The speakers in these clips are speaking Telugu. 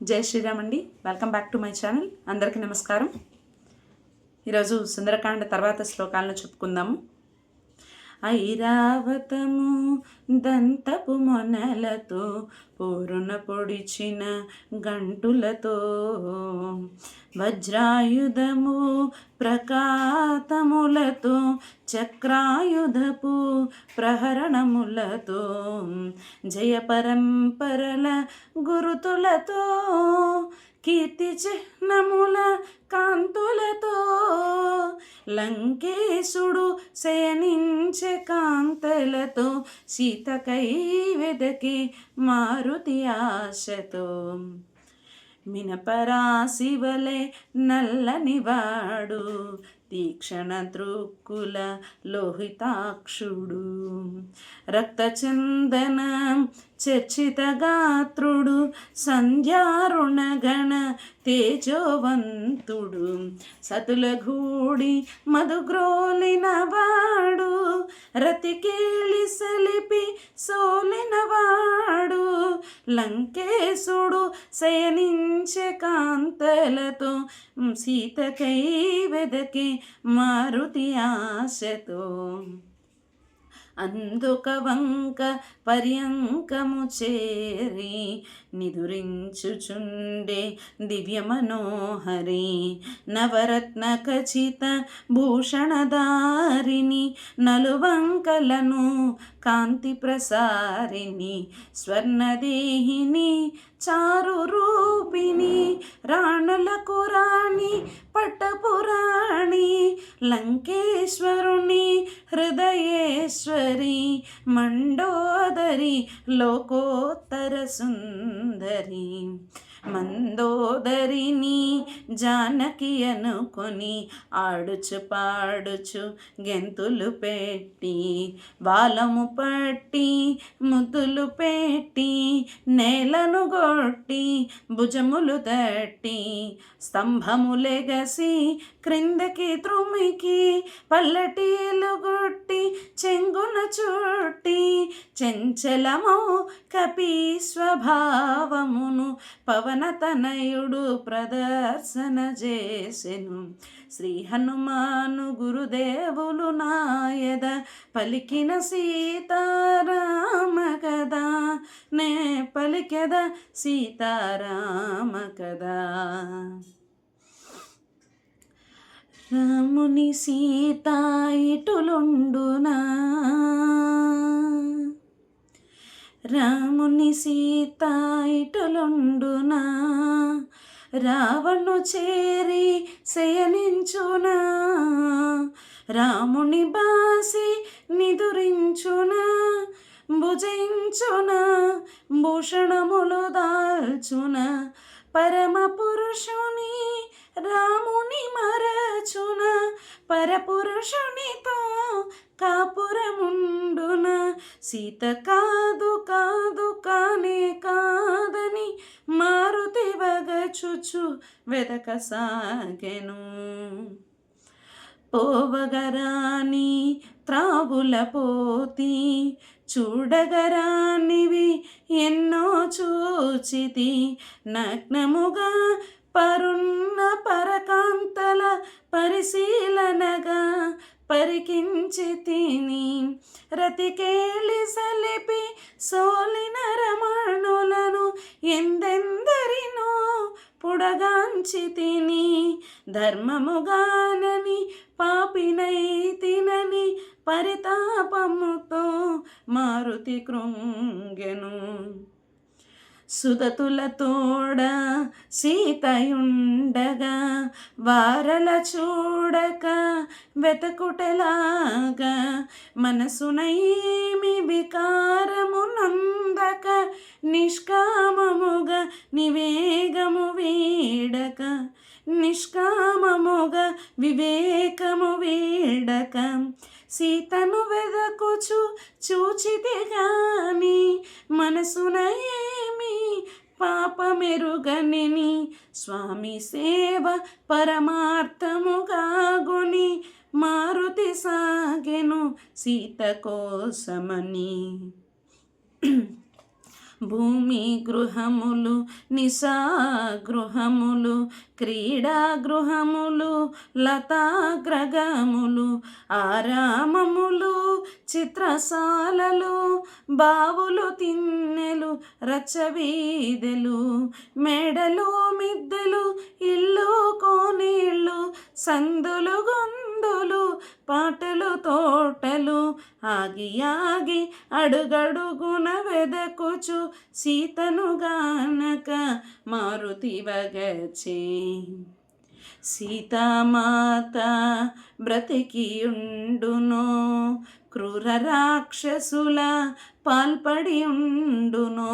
జై శ్రీరామ్ అండి. Welcome back to my channel. అందరికీ నమస్కారం. ఈరోజు సుందరకాండ తర్వాత శ్లోకాలను చెప్పుకుందాము. ఐరావతము దంతపు మొనలతో పూరున పొడిచిన గంటులతో వజ్రాయుధము ప్రకాతములతో చక్రాయుధపు ప్రహరణములతో జయ పరంపరల గురుతులతో కీర్తి చిహ్నముల కాంతులతో లంకేశుడు శయనించే కాంతలతో సీతకై వెదకి మారుతి ఆశతో మినపరాశివలే నల్లనివాడు తీక్షణ దృక్కుల లోహితాక్షుడు రక్తచందన చర్చిత గాత్రుడు సంధ్యారుణగణ తేజోవంతుడు సతుల గూడి మధుగ్రోలినవాడు రతికేళి సలిపి సోలినవాడు లంకేశుడు శయనించే కాంతలతో సీతకై వెదకి మారుతి ఆశతో అందుక వంక పర్యంకము చేరి నిదురించుచుండే దివ్య మనోహరి నవరత్న ఖచిత భూషణధారిణి నలువంకలను కాంతి ప్రసారిణి స్వర్ణదేహిని చారు రూపిణి రాణులకు రాణి పట్టపురాణి లంకేశ్వరుని హృదయేశ్వరి మండోదరి లోకోత్తర సుందరి మందోదరిని జానకి అనుకొని ఆడుచు పాడుచు గెంతులు పెట్టి బాలము పట్టి ముద్దులు పెట్టి నేలను గొట్టి భుజములు తట్టి స్తంభములెగసి క్రిందకి త్రుమికి పల్లటీలు గొట్టి చెంగున చుట్టి చెంచలమౌ కపి స్వభావమును పవనతనయుడు ప్రదర్శన చేసెను. శ్రీ హనుమాను గురుదేవులు నాయద పలికిన సీతారామ కదా నే పలికెద సీతారామ కదా. రాముని సీత ఇటులుండునా రాముని సీత ఇటులుండునా రావణు చేరి శయనించునా రాముని బాసి నిదురించునా భుజించునా భూషణములు దాల్చున పరమ పురుషుని రాముని మరచున పరపురుషునితో కాపురముండున సీత కాదు కాదు కానే కాదని మారుతి వగచుచు వెదక సాగెను. పోవగరాని త్రావుల పోతి చూడగరానివి ఎన్నో చూచితి నగ్నముగా పరున్న పరకాంతల పరిశీలనగా పరికించి తిని రతికేళి సలిపి సోలిన రమణులను ఎందెందరినో పుడగాంచి తిని ధర్మముగానని పాపినైతినని పరితాపముతో మారుతి కృంగెను. సుదతుల తోడ సీతయుండగా వారల చూడక వెతకుటలాగా మనసున ఏమి వికారము నందక నిష్కామముగా నివేగము వీడక నిష్కామముగా వివేకము వీడక సీతను వెదకుచు చూచితే గాని మనసున ఏమి పాపమెరుగనిని స్వామి సేవ పరమార్థముగాగుని మారుతి సాగెను సీత కోసమని. భూమి గృహములు నిశా గృహములు క్రీడా గృహములు లతాగ్రగములు ఆరామములు చిత్రశాలలు బావులు తిన్నెలు రచ్చవీధెలు మేడలు మిద్దెలు ఇల్లు కోనేళ్ళు సందులు గొందులు పాటలు తోటలు ఆగి ఆగి అడుగడుగున వెదకుచు సీతను గానక మారుతి వగచే సీతామాత బ్రతికియుండును క్రూర రాక్షసుల పాల్పడి ఉండును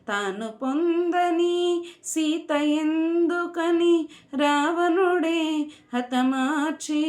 తాను పొందని సీత ఎందుకని రావణుడే హతమార్చి